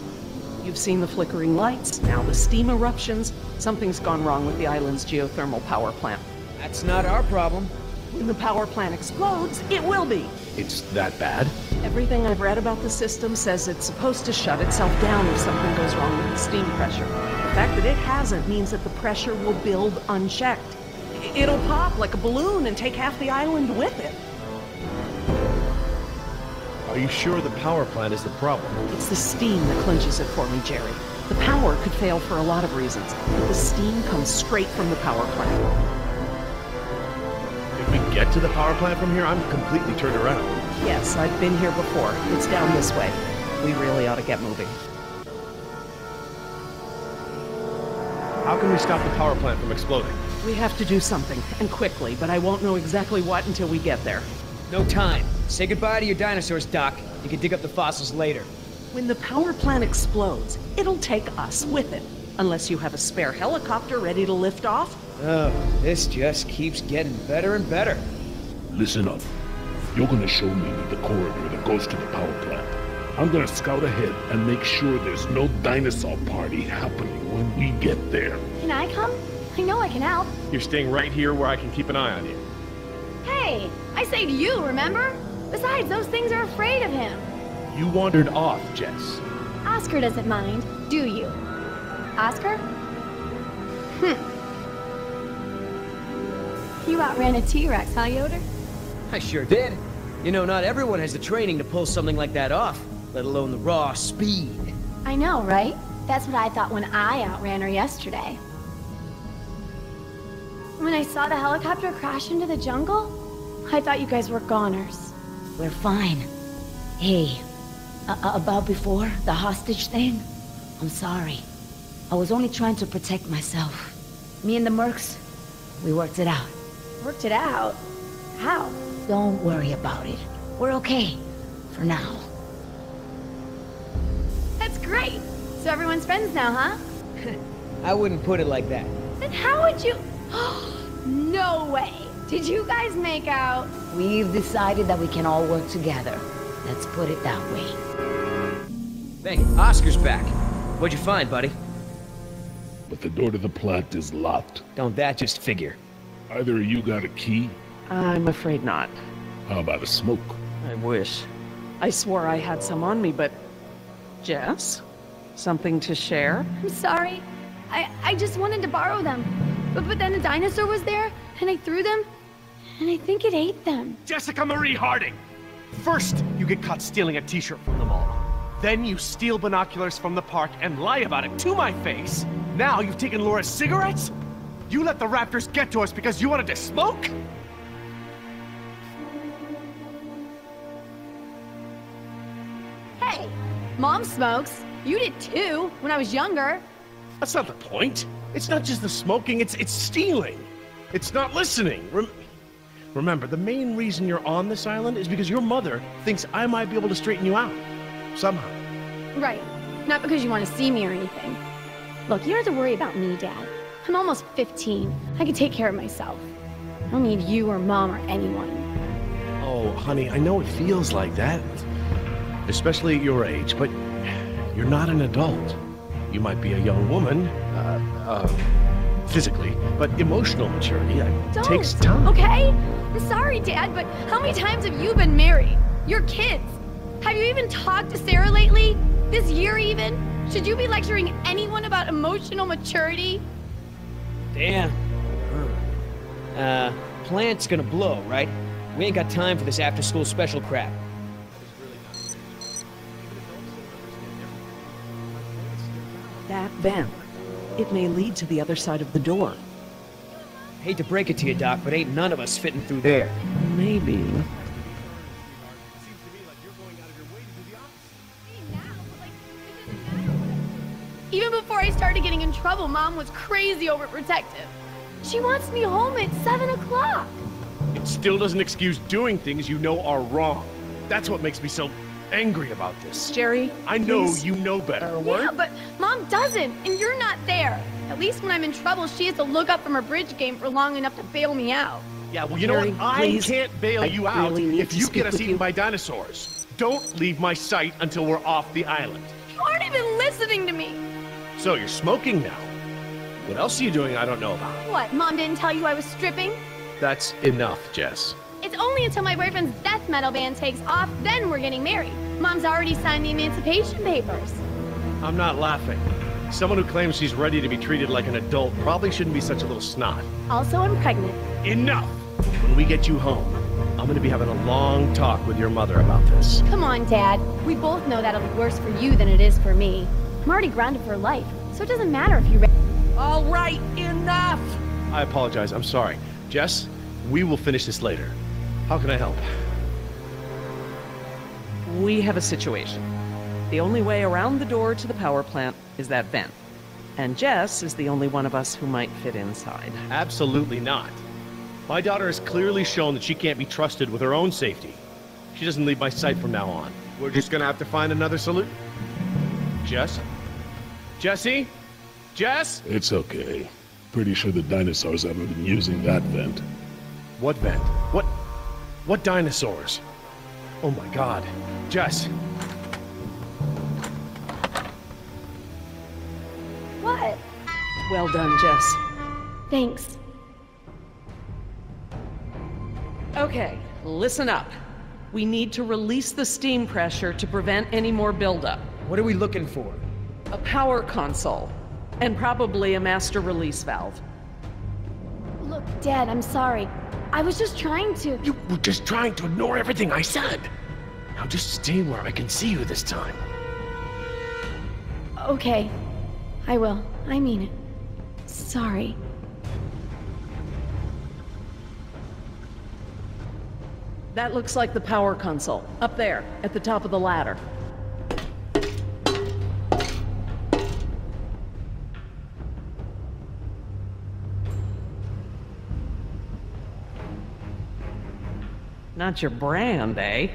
You've seen the flickering lights, now the steam eruptions. Something's gone wrong with the island's geothermal power plant. That's not our problem. When the power plant explodes, it will be. It's that bad? Everything I've read about the system says it's supposed to shut itself down if something goes wrong with the steam pressure. The fact that it hasn't means that the pressure will build unchecked. It'll pop like a balloon and take half the island with it. Are you sure the power plant is the problem? It's the steam that clinches it for me, Jerry. The power could fail for a lot of reasons, but the steam comes straight from the power plant. If we get to the power plant from here, I'm completely turned around. Yes, I've been here before. It's down this way. We really ought to get moving. How can we stop the power plant from exploding? We have to do something, and quickly, but I won't know exactly what until we get there. No time. Say goodbye to your dinosaurs, Doc. You can dig up the fossils later. When the power plant explodes, it'll take us with it. Unless you have a spare helicopter ready to lift off. Oh, this just keeps getting better and better. Listen up. You're gonna show me the corridor that goes to the power plant. I'm gonna scout ahead and make sure there's no dinosaur party happening when we get there. Can I come? I know I can help. You're staying right here where I can keep an eye on you. Hey, I saved you, remember? Besides, those things are afraid of him. You wandered off, Jess. Oscar doesn't mind, do you? Oscar? You outran a T-Rex, huh, Yoder? I sure did. You know, not everyone has the training to pull something like that off, let alone the raw speed. I know, right? That's what I thought when I outran her yesterday. When I saw the helicopter crash into the jungle, I thought you guys were goners. We're fine. Hey, about before, the hostage thing? I'm sorry. I was only trying to protect myself. Me and the mercs, we worked it out. Worked it out? How? Don't worry about it. We're okay. For now. That's great! So everyone's friends now, huh? I wouldn't put it like that. Then how would you... No way! Did you guys make out? We've decided that we can all work together. Let's put it that way. Hey, Oscar's back. What'd you find, buddy? But the door to the plant is locked. Don't that just figure? Either you got a key, I'm afraid not. how about a smoke? I wish. I swore I had some on me, but... Jess? Something to share? I'm sorry. I just wanted to borrow them. But then a dinosaur was there, and I threw them, and I think it ate them. Jessica Marie Harding! First, you get caught stealing a t-shirt from the mall. Then you steal binoculars from the park and lie about it to my face. Now you've taken Laura's cigarettes? You let the raptors get to us because you wanted to smoke? Hey, Mom smokes. You did too, when I was younger. That's not the point. It's not just the smoking, it's stealing. It's not listening. Remember, the main reason you're on this island is because your mother thinks I might be able to straighten you out. Somehow. Right. Not because you want to see me or anything. Look, you don't have to worry about me, Dad. I'm almost 15. I can take care of myself. I don't need you or Mom or anyone. Oh, honey, I know it feels like that. Especially at your age, but you're not an adult. You might be a young woman, physically, but emotional maturity takes time. Okay? I'm sorry, Dad, but how many times have you been married? Your kids. Have you even talked to Sarah lately? This year even? Should you be lecturing anyone about emotional maturity? Damn. Plant's gonna blow, right? We ain't got time for this after-school special crap. That vent. It may lead to the other side of the door. Hate to break it to you, Doc, but ain't none of us fitting through there. Maybe. Even before I started getting in trouble, Mom was crazy overprotective. She wants me home at 7 o'clock. It still doesn't excuse doing things you know are wrong. That's what makes me so angry about this. Jerry, I know please. you know better. Yeah, but Mom doesn't, and you're not there. At least when I'm in trouble, she has to look up from her bridge game for long enough to bail me out. Yeah, well, you know Jerry, what? I please. can't bail you out really need if to you speak get us with eaten you. by dinosaurs. Don't leave my sight until we're off the island. You aren't even listening to me. So you're smoking now. What else are you doing I don't know about? What, Mom didn't tell you I was stripping? That's enough, Jess. It's only until my boyfriend's death metal band takes off, then we're getting married. Mom's already signed the emancipation papers. I'm not laughing. Someone who claims she's ready to be treated like an adult probably shouldn't be such a little snot. Also, I'm pregnant. Enough! When we get you home, I'm gonna be having a long talk with your mother about this. Come on, Dad. We both know that'll be worse for you than it is for me. I'm already grounded for life, so it doesn't matter if you... All right, enough! I apologize, I'm sorry. Jess, we will finish this later. How can I help? We have a situation. The only way around the door to the power plant is that vent. And Jess is the only one of us who might fit inside. Absolutely not. My daughter has clearly shown that she can't be trusted with her own safety. She doesn't leave my sight from now on. We're just gonna have to find another solution. Jess? Jessie? Jess? It's okay. Pretty sure the dinosaurs haven't been using that vent. What vent? What dinosaurs? Oh my god. Jess. What? Well done, Jess. Thanks. Okay, listen up. We need to release the steam pressure to prevent any more buildup. What are we looking for? A power console. And probably a master release valve. Look, Dad, I'm sorry. I was just trying to... You were just trying to ignore everything I said. Now just stay where I can see you this time. Okay. I will. I mean it. Sorry. That looks like the power console. Up there, at the top of the ladder. Not your brand, eh?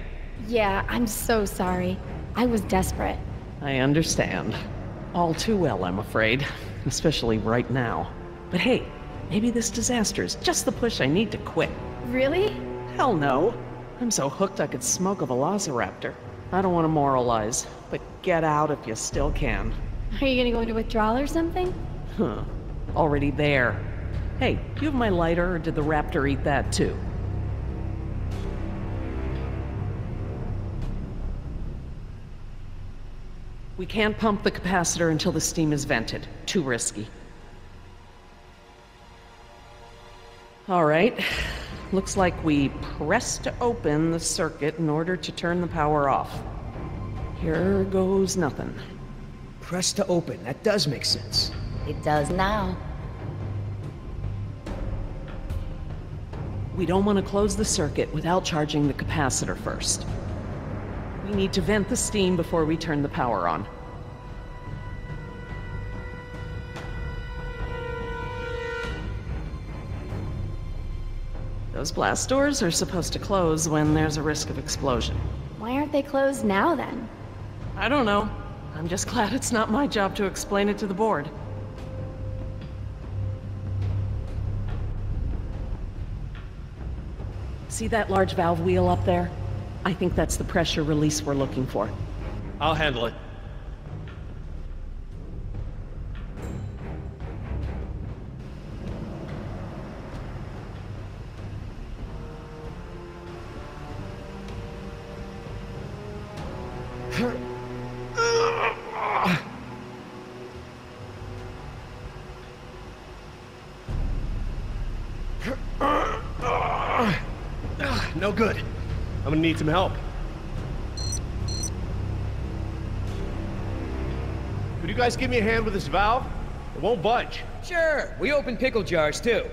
Yeah, I'm so sorry. I was desperate. I understand. All too well, I'm afraid. Especially right now. But hey, maybe this disaster is just the push I need to quit. Really? Hell no. I'm so hooked I could smoke a velociraptor. I don't want to moralize, but get out if you still can. Are you gonna go into withdrawal or something? Huh. Already there. Hey, do you have my lighter, or did the raptor eat that too? We can't pump the capacitor until the steam is vented. Too risky. All right. Looks like we pressed open the circuit in order to turn the power off. Here goes nothing. Press to open. That does make sense. It does now. We don't want to close the circuit without charging the capacitor first. We need to vent the steam before we turn the power on. Those blast doors are supposed to close when there's a risk of explosion. Why aren't they closed now then? I don't know. I'm just glad it's not my job to explain it to the board. See that large valve wheel up there? I think that's the pressure release we're looking for. I'll handle it. No good. I'm gonna need some help. Could you guys give me a hand with this valve? It won't budge. Sure, we open pickle jars too.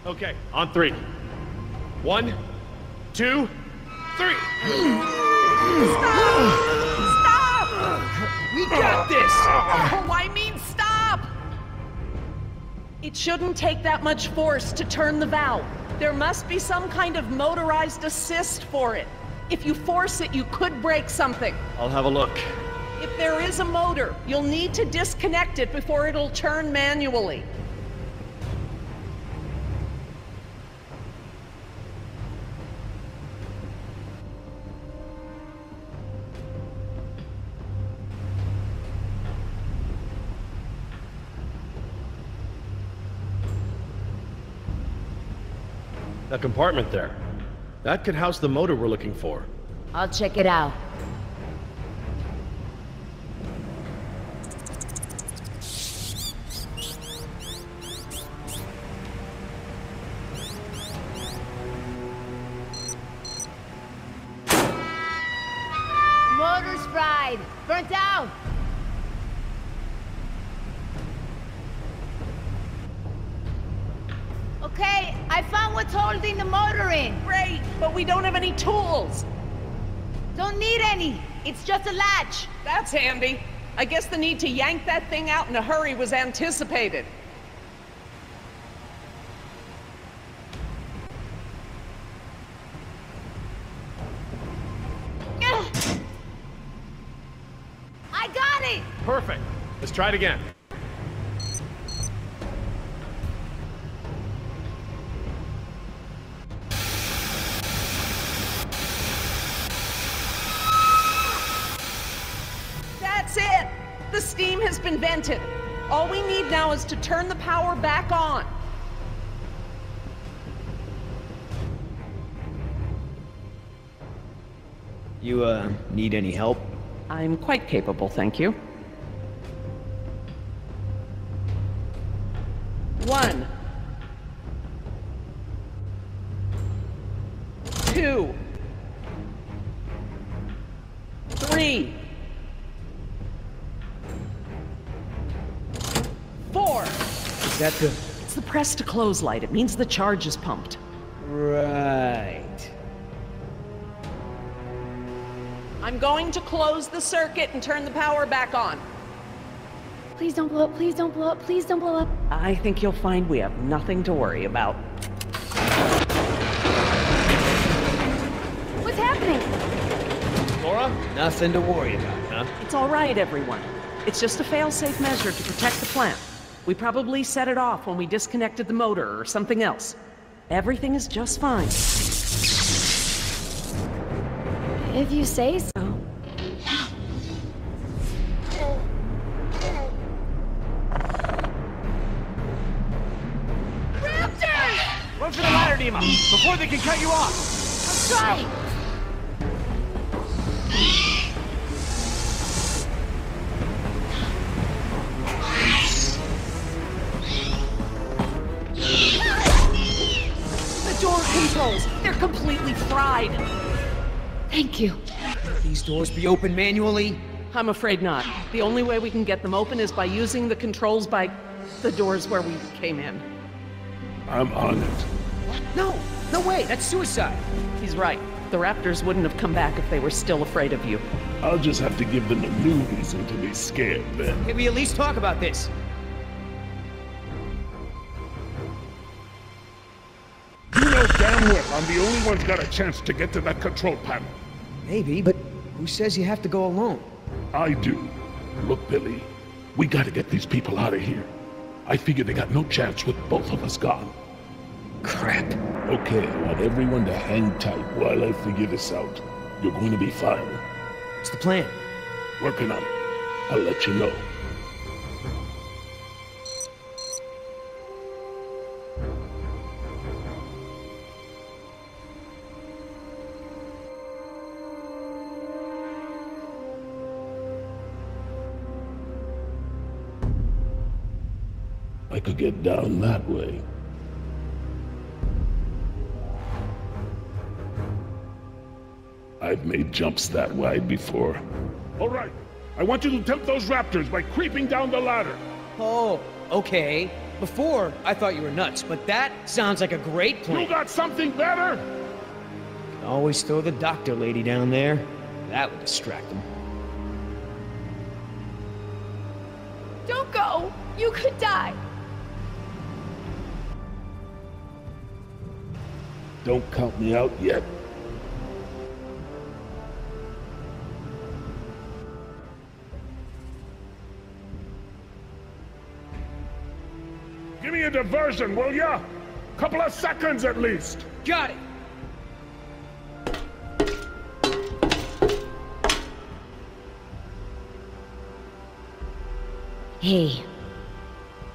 Okay, on three. 1, 2, 3. We got this! Oh, I mean, stop! It shouldn't take that much force to turn the valve. There must be some kind of motorized assist for it. If you force it, you could break something. I'll have a look. If there is a motor, you'll need to disconnect it before it'll turn manually. That compartment there. That could house the motor we're looking for. I'll check it out. Motor's fried. Burnt out. Okay, I found what's holding the motor in. Great, but we don't have any tools. Don't need any. It's just a latch. That's handy. I guess the need to yank that thing out in a hurry was anticipated. I got it! Perfect. Let's try it again. That's it! The steam has been vented. All we need now is to turn the power back on. You, need any help? I'm quite capable, thank you. 1, 2, 3, 4. Is that the... It's the press to close light. It means the charge is pumped. Right. I'm going to close the circuit and turn the power back on. Please don't blow up, please don't blow up, please don't blow up. I think you'll find we have nothing to worry about. What's happening? Laura? Nothing to worry about, huh? It's all right, everyone. It's just a fail-safe measure to protect the plant. We probably set it off when we disconnected the motor or something else. Everything is just fine. If you say so. Raptors! Run for the ladder, Nima, before they can cut you off! Let's try! The door controls, they're completely fried. Thank you. These doors be open manually? I'm afraid not. The only way we can get them open is by using the controls by the doors where we came in. I'm on it. No! No way! That's suicide! He's right. The Raptors wouldn't have come back if they were still afraid of you. I'll just have to give them a new reason to be scared then. Can we at least talk about this? You know damn well I'm the only one's got a chance to get to that control panel. Maybe, but who says you have to go alone? I do. Look, Billy, we gotta get these people out of here. I figure they got no chance with both of us gone. Crap. Okay, I want everyone to hang tight while I figure this out. You're going to be fine. What's the plan? Working on it. I'll let you know. I could get down that way. I've made jumps that wide before. All right, I want you to tempt those raptors by creeping down the ladder. Oh, okay. Before, I thought you were nuts, but that sounds like a great plan. You got something better? Always throw the doctor lady down there. That would distract them. Don't go! You could die! Don't count me out yet. Give me a diversion, will ya? Couple of seconds at least. Got it! Hey,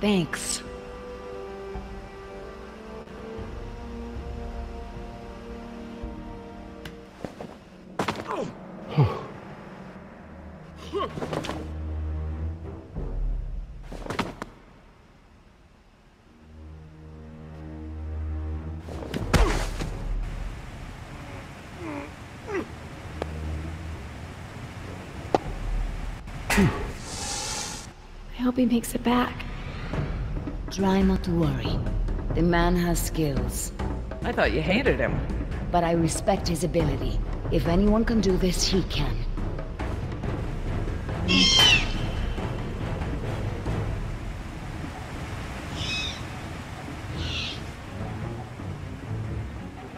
thanks. I hope he makes it back. Try not to worry. The man has skills. I thought you hated him. But I respect his ability. If anyone can do this, he can.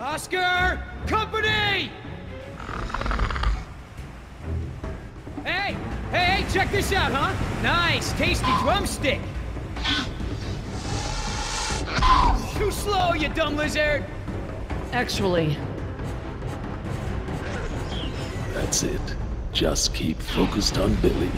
Oscar! Company! Hey! Hey, check this out, huh? Nice, tasty drumstick. Too slow, you dumb lizard. Actually, That's it. Just keep focused on Billy.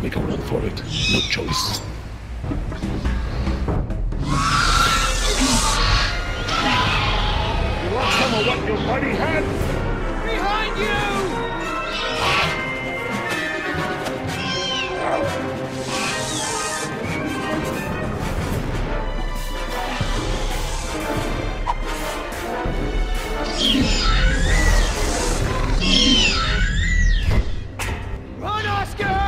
Make a run for it. No choice. You want some of what your buddy had? Behind you! Run, Oscar!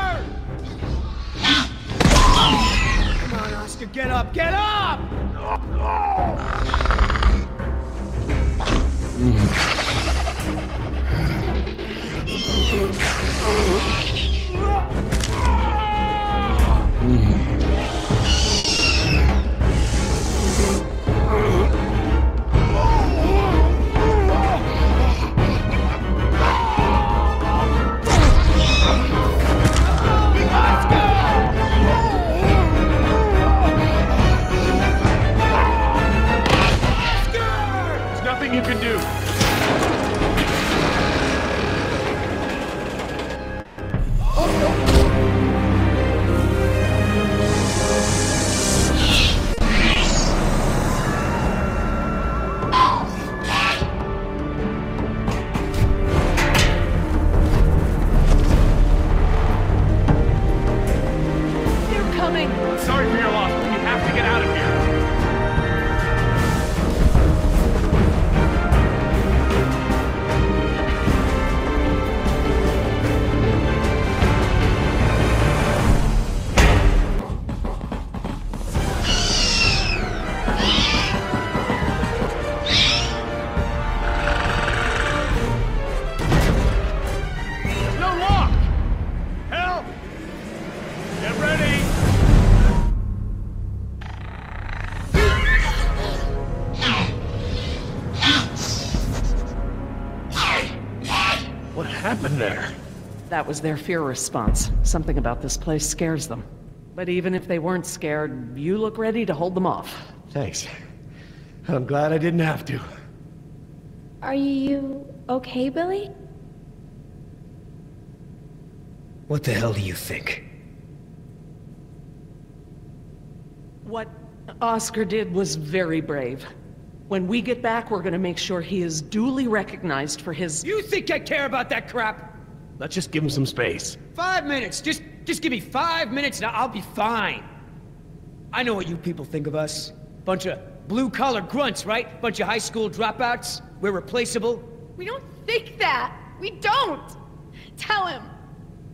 Come on, Oscar, get up, get up! You can do. they're coming. Sorry for your loss, but we have to get out of here. What happened there? That was their fear response. Something about this place scares them. But even if they weren't scared, you look ready to hold them off. Thanks. I'm glad I didn't have to. Are you okay, Billy? What the hell do you think? What Oscar did was very brave. When we get back, we're gonna make sure he is duly recognized for his... You think I care about that crap? Let's just give him some space. 5 minutes. Just give me 5 minutes and I'll be fine. I know what you people think of us. Bunch of blue-collar grunts, right? Bunch of high school dropouts. We're replaceable. We don't think that. We don't. Tell him.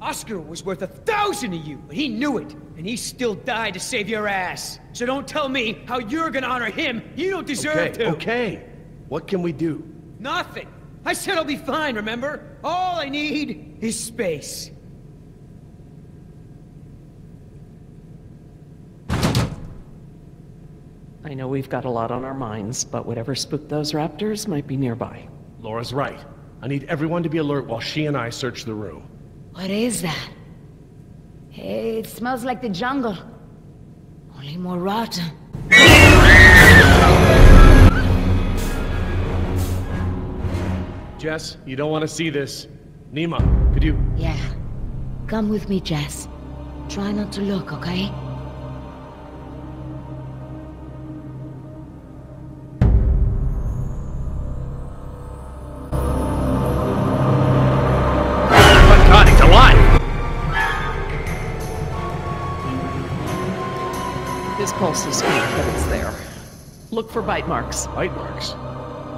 Oscar was worth 1,000 of you, but he knew it. And he still died to save your ass. So don't tell me how you're gonna honor him. You don't deserve to. Okay. What can we do? Nothing. I said I'll be fine, remember? All I need is space. I know we've got a lot on our minds, but whatever spooked those raptors might be nearby. Laura's right. I need everyone to be alert while she and I search the room. What is that? It smells like the jungle. Only more rotten. Jess, you don't want to see this. Nima, could you... Yeah. Come with me, Jess. Try not to look, okay? God, he's alive! His pulse is faint, but it's there. Look for bite marks. Bite marks?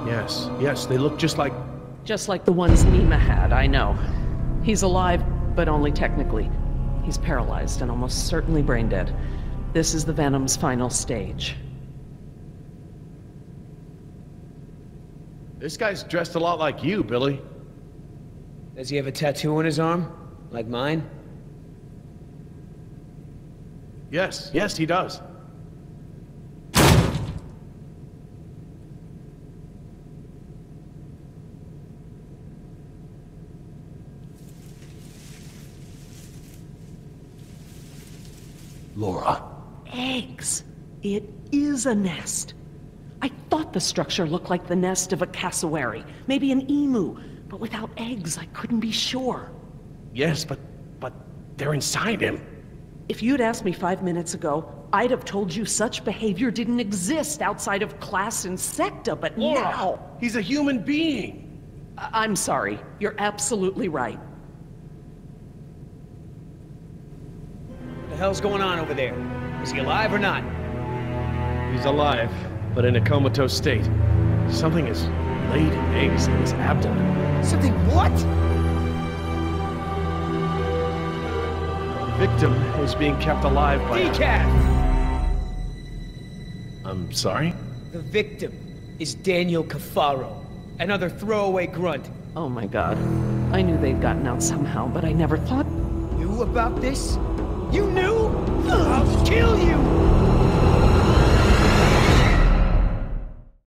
Yes, yes, they look just like... Just like the ones Nima had, I know. He's alive, but only technically. He's paralyzed and almost certainly brain dead. This is the Venom's final stage. This guy's dressed a lot like you, Billy. Does he have a tattoo on his arm? Like mine? Yes, he does. Laura. Eggs. It is a nest. I thought the structure looked like the nest of a cassowary, maybe an emu, but without eggs, I couldn't be sure. Yes, but they're inside him. If you'd asked me 5 minutes ago, I'd have told you such behavior didn't exist outside of class Insecta, but Laura, now... he's a human being. I'm sorry. You're absolutely right. What the hell's going on over there? Is he alive or not? He's alive, but in a comatose state. Something has laid eggs in his abdomen. Something what? The victim is being kept alive by... Decaf! I'm sorry? The victim is Daniel Cafaro, another throwaway grunt. Oh my god. I knew they'd gotten out somehow, but I never thought... Knew about this? You knew? I'll kill you!